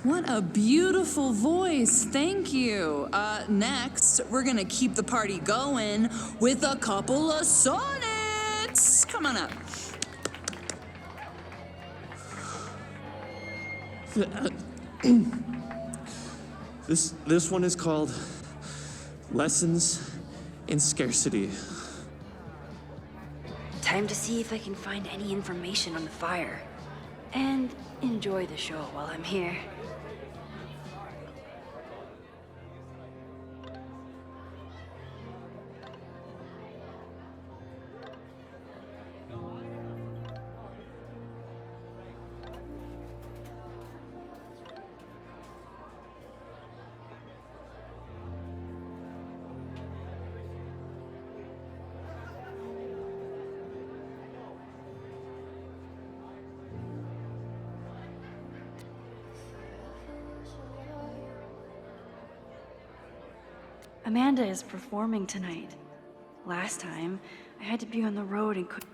What a beautiful voice. Thank you. Next, we're gonna keep the party going with a couple of sonnets. Come on up. This one is called Lessons in Scarcity. Time to see if I can find any information on the fire. And enjoy the show while I'm here. Amanda is performing tonight. Last time, I had to be on the road and couldn't.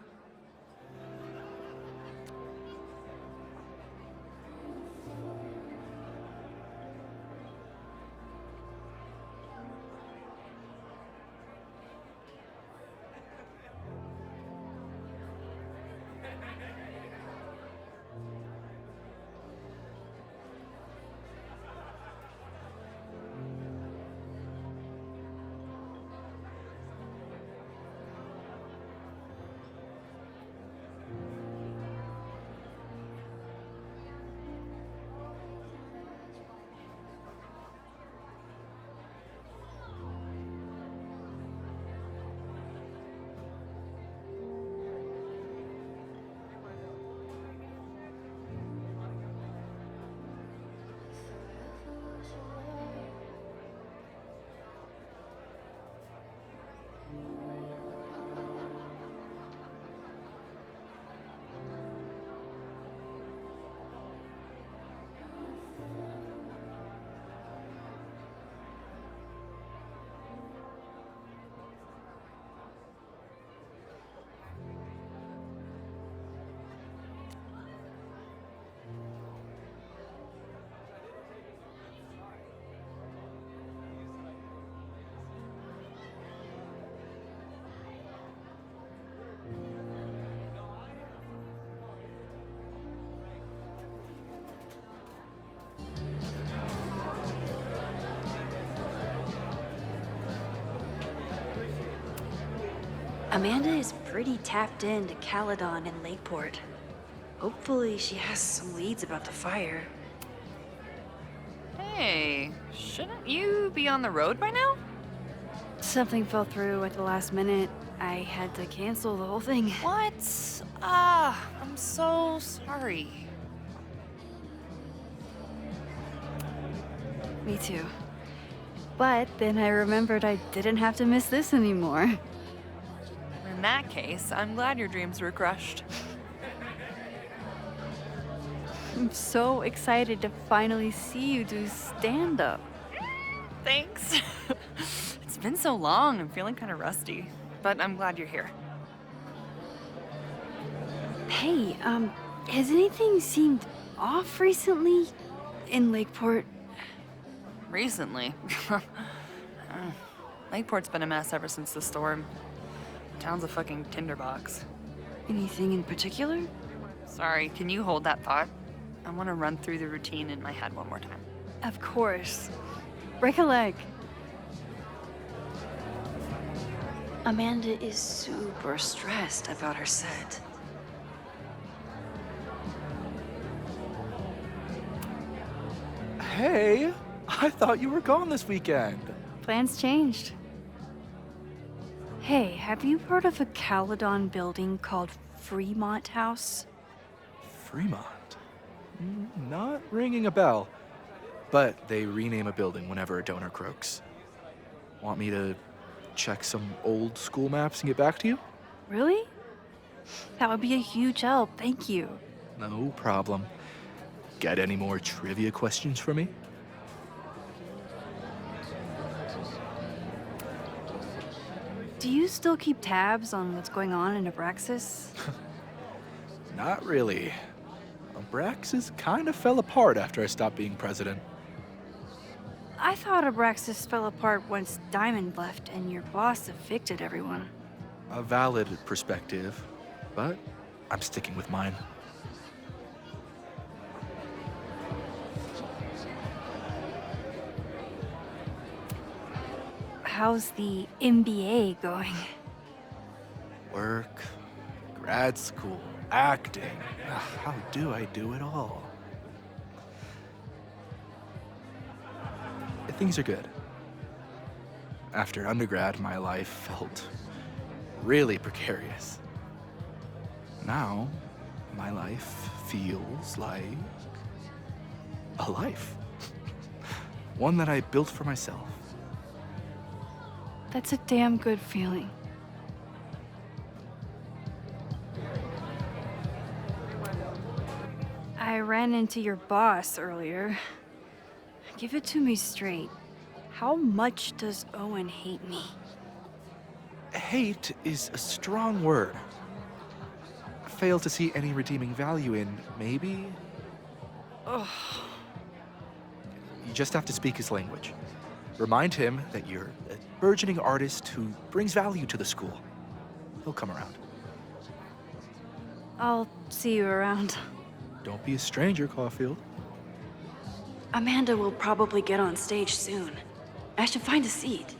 Amanda is pretty tapped into Caledon and Lakeport. Hopefully she has some leads about the fire. Hey, shouldn't you be on the road by now? Something fell through at the last minute. I had to cancel the whole thing. What? I'm so sorry. Me too. But then I remembered I didn't have to miss this anymore. In that case, I'm glad your dreams were crushed. I'm so excited to finally see you do stand-up. Thanks. It's been so long, I'm feeling kind of rusty. But I'm glad you're here. Hey, has anything seemed off recently in Lakeport? Recently. Lakeport's been a mess ever since the storm. Town's a fucking tinderbox. Anything in particular? Sorry, can you hold that thought? I want to run through the routine in my head one more time. Of course. Recollect. Amanda is super stressed about her set. Hey, I thought you were gone this weekend. Plans changed. Hey, have you heard of a Caledon building called Fremont House? Fremont? Not ringing a bell. But they rename a building whenever a donor croaks. Want me to check some old school maps and get back to you? Really? That would be a huge help, thank you. No problem. Got any more trivia questions for me? Do you still keep tabs on what's going on in Abraxas? Not really. Abraxas kind of fell apart after I stopped being president. I thought Abraxas fell apart once Diamond left and your boss evicted everyone. A valid perspective, but I'm sticking with mine. How's the MBA going? Work, grad school, acting. Ugh, how do I do it all? Things are good. After undergrad, my life felt really precarious. Now, my life feels like a life. One that I built for myself. That's a damn good feeling. I ran into your boss earlier. Give it to me straight. How much does Owen hate me? Hate is a strong word. Fail to see any redeeming value in, maybe? Ugh. You just have to speak his language. Remind him that you're a burgeoning artist who brings value to the school. He'll come around. I'll see you around. Don't be a stranger, Caulfield. Amanda will probably get on stage soon. I should find a seat.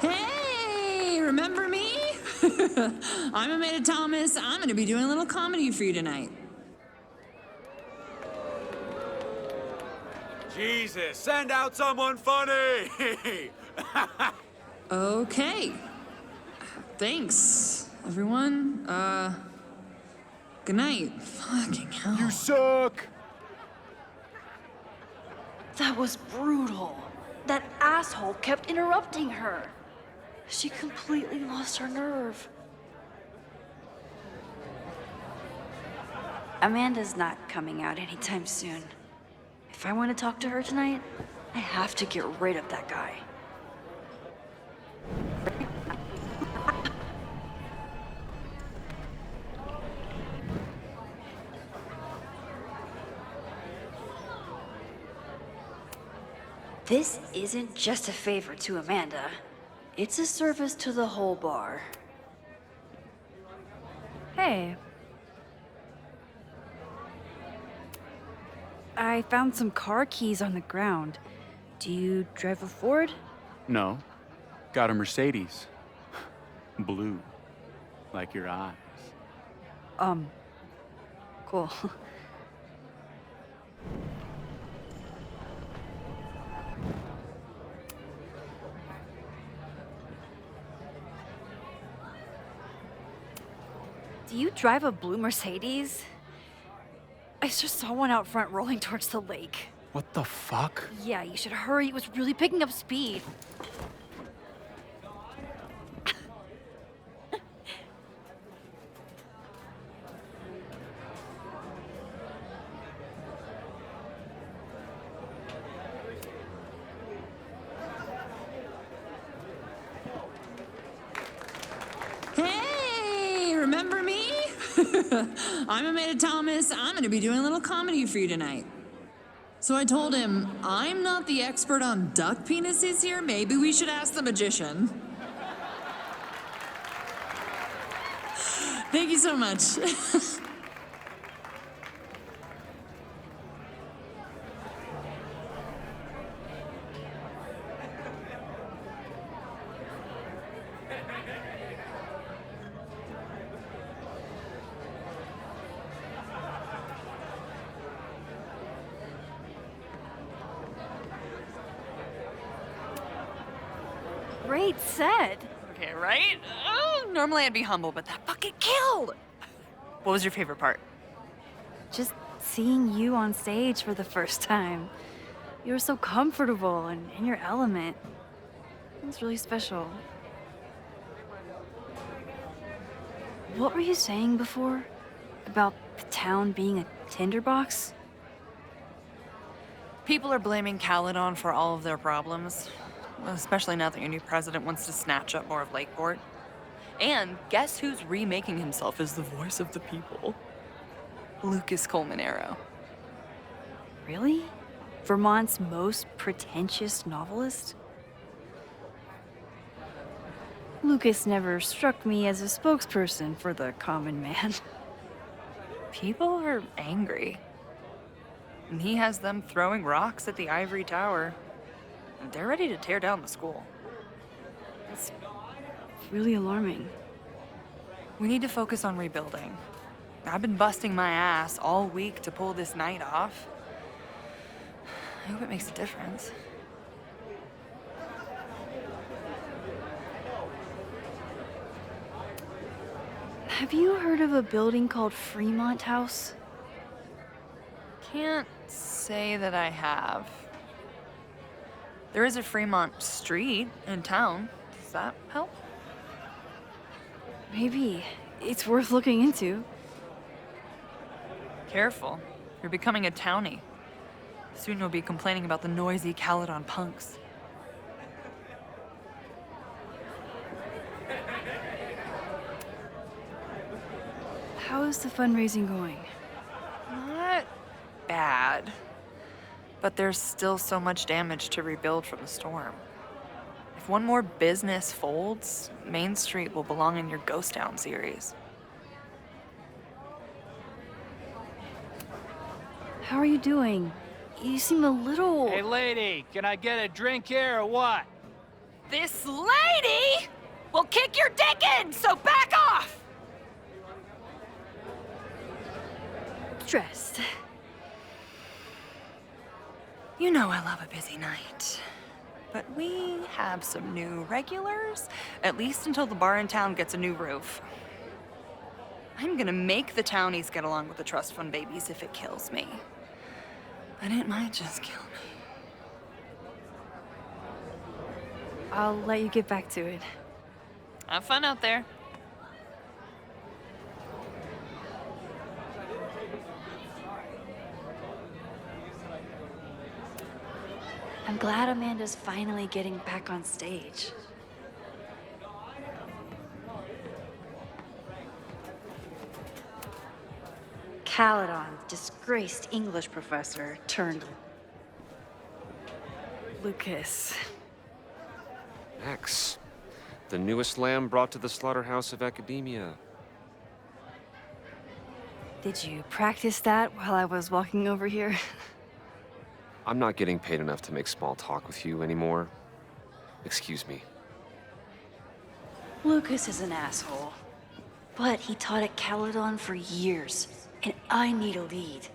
Hey, remember me? I'm Amanda Thomas. I'm gonna be doing a little comedy for you tonight. Jesus, send out someone funny! Okay. Thanks, everyone. Good night. Fucking hell. You suck! That was brutal. That asshole kept interrupting her. She completely lost her nerve. Amanda's not coming out anytime soon. If I want to talk to her tonight, I have to get rid of that guy. This isn't just a favor to Amanda. It's a service to the whole bar. Hey. I found some car keys on the ground. Do you drive a Ford? No. Got a Mercedes. Blue. Like your eyes. Cool. Do you drive a blue Mercedes? I just saw one out front rolling towards the lake. What the fuck? Yeah, you should hurry. It was really picking up speed. Hey, remember me? I'm Amanda Thomas. I'm gonna be doing a little comedy for you tonight. So I told him, I'm not the expert on duck penises here. Maybe we should ask the magician. Thank you so much. Great set. Okay, right? Oh, normally I'd be humble, but that fucking killed! What was your favorite part? Just seeing you on stage for the first time. You were so comfortable and in your element. It was really special. What were you saying before? About the town being a tinderbox? People are blaming Caledon for all of their problems, especially now that your new president wants to snatch up more of Lakeport. And guess who's remaking himself as the voice of the people? Lucas Colmanero. Really? Vermont's most pretentious novelist? Lucas never struck me as a spokesperson for the common man. People are angry. And he has them throwing rocks at the Ivory Tower. And they're ready to tear down the school. It's really alarming. We need to focus on rebuilding. I've been busting my ass all week to pull this night off. I hope it makes a difference. Have you heard of a building called Fremont House? Can't say that I have. There is a Fremont Street in town. Does that help? Maybe. It's worth looking into. Careful. You're becoming a townie. Soon you'll be complaining about the noisy Caledon punks. How is the fundraising going? Not bad. But there's still so much damage to rebuild from the storm. If one more business folds, Main Street will belong in your Ghost Town series. How are you doing? You seem a little... Hey, lady, can I get a drink here or what? This lady will kick your dick in, so back off! stressed. You know I love a busy night. But we have some new regulars, at least until the bar in town gets a new roof. I'm gonna make the townies get along with the trust fund babies if it kills me. But it might just kill me. I'll let you get back to it. Have fun out there. I'm glad Amanda's finally getting back on stage. Caledon, disgraced English professor, turned Lucas. X, the newest lamb brought to the slaughterhouse of academia. Did you practice that while I was walking over here? I'm not getting paid enough to make small talk with you anymore. Excuse me. Lucas is an asshole. But he taught at Caledon for years, and I need a lead.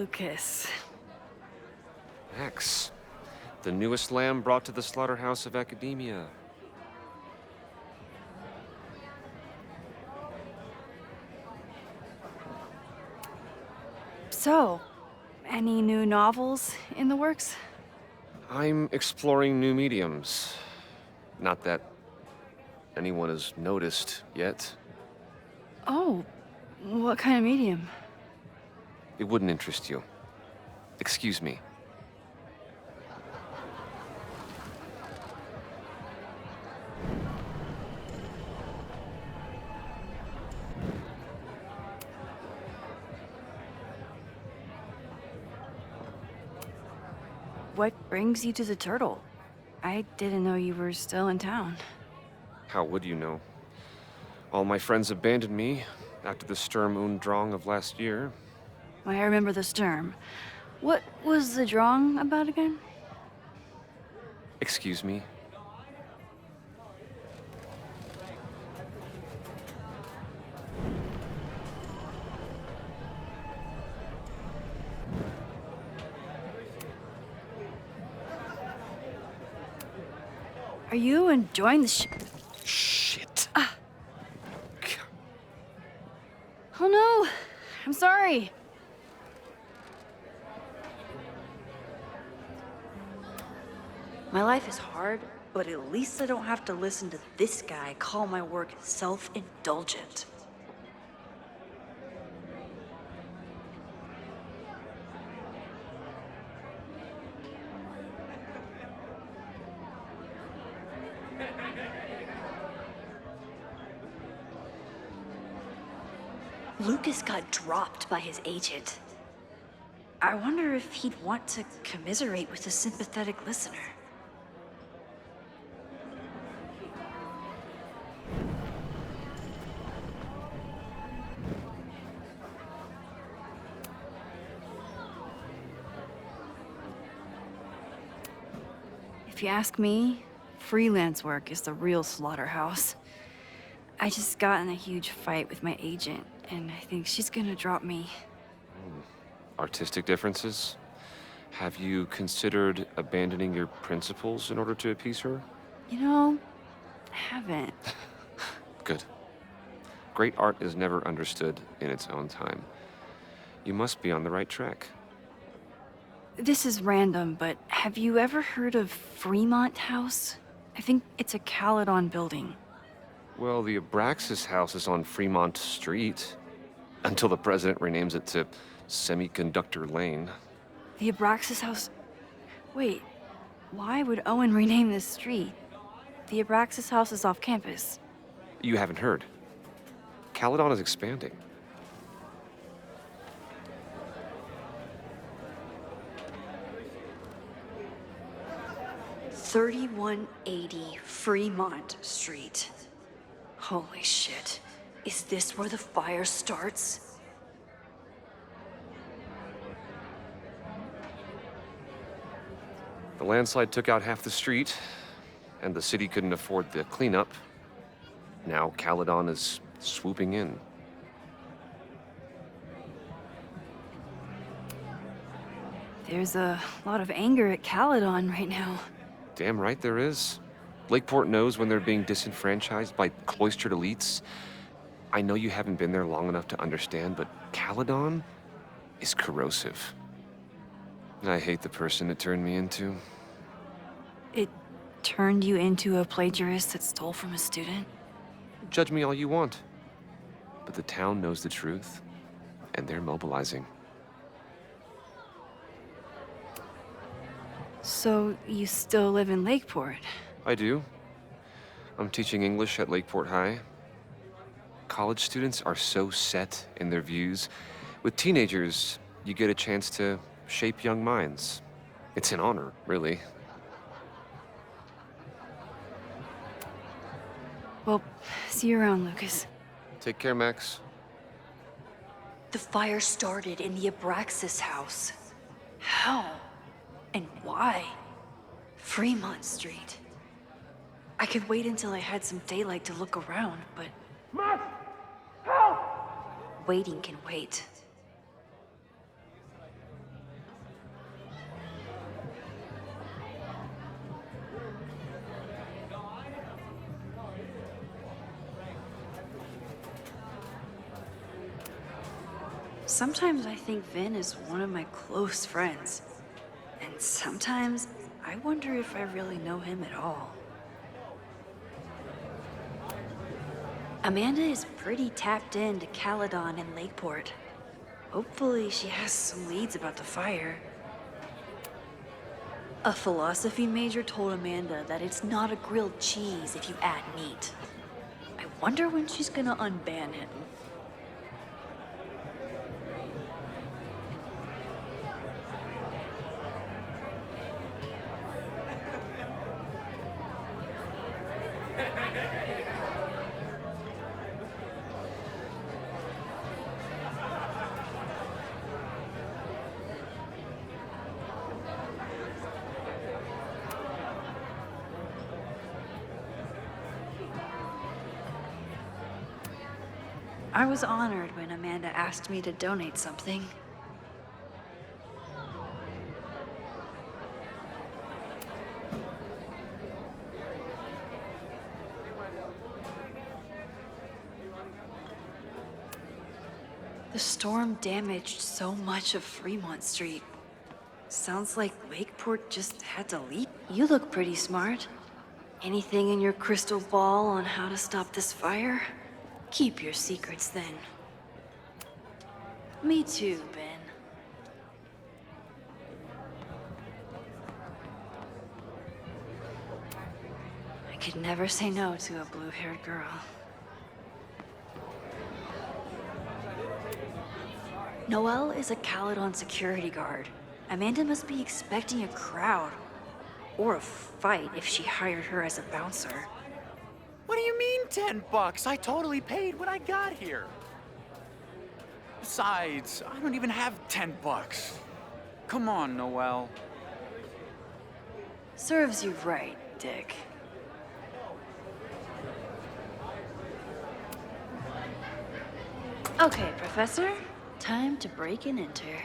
Lucas. X, the newest lamb brought to the slaughterhouse of academia. So, any new novels in the works? I'm exploring new mediums. Not that anyone has noticed yet. Oh, what kind of medium? It wouldn't interest you. Excuse me. What brings you to the Turtle? I didn't know you were still in town. How would you know? All my friends abandoned me after the Sturm und Drang of last year. I remember the Sturm. What was the Drang about again? Excuse me? Are you enjoying the Shit. sorry. My life is hard, but at least I don't have to listen to this guy call my work self-indulgent. Lucas got dropped by his agent. I wonder if he'd want to commiserate with a sympathetic listener. If you ask me, freelance work is the real slaughterhouse. I just got in a huge fight with my agent, and I think she's gonna drop me. Artistic differences? Have you considered abandoning your principles in order to appease her? You know, I haven't. Good. Great art is never understood in its own time. You must be on the right track. This is random, but have you ever heard of Fremont House? I think it's a Caledon building. Well, the Abraxas house is on Fremont Street. Until the president renames it to Semiconductor Lane. The Abraxas House? Wait, why would Owen rename this street? The Abraxas House is off campus. You haven't heard. Caledon is expanding. "3180 Fremont Street. Holy shit. Is this where the fire starts? The landslide took out half the street, and the city couldn't afford the cleanup. Now Caledon is swooping in. There's a lot of anger at Caledon right now. Damn right there is. Lakeport knows when they're being disenfranchised by cloistered elites. I know you haven't been there long enough to understand, but Caledon is corrosive. I hate the person it turned me into. It turned you into a plagiarist that stole from a student? Judge me all you want. But the town knows the truth, and they're mobilizing. So you still live in Lakeport? I do. I'm teaching English at Lakeport High. College students are so set in their views. With teenagers, you get a chance to shape young minds. It's an honor, really. Well, see you around, Lucas. Take care, Max. The fire started in the Abraxas house. How? And why? Fremont Street. I could wait until I had some daylight to look around, but... Max! Help! Waiting can wait. Sometimes I think Vin is one of my close friends. And sometimes I wonder if I really know him at all. Amanda is pretty tapped into Caledon and Lakeport. Hopefully she has some leads about the fire. A philosophy major told Amanda that it's not a grilled cheese if you add meat. I wonder when she's gonna unban him. I was honored when Amanda asked me to donate something. The storm damaged so much of Fremont Street. Sounds like Lakeport just had to leave. You look pretty smart. Anything in your crystal ball on how to stop this fire? Keep your secrets then. Me too, Ben. I could never say no to a blue-haired girl. Noelle is a Caledon security guard. Amanda must be expecting a crowd. Or a fight if she hired her as a bouncer. What do you mean $10? I totally paid when I got here. Besides, I don't even have $10. Come on, Noelle. Serves you right, Dick. Okay, Professor. Time to break and enter.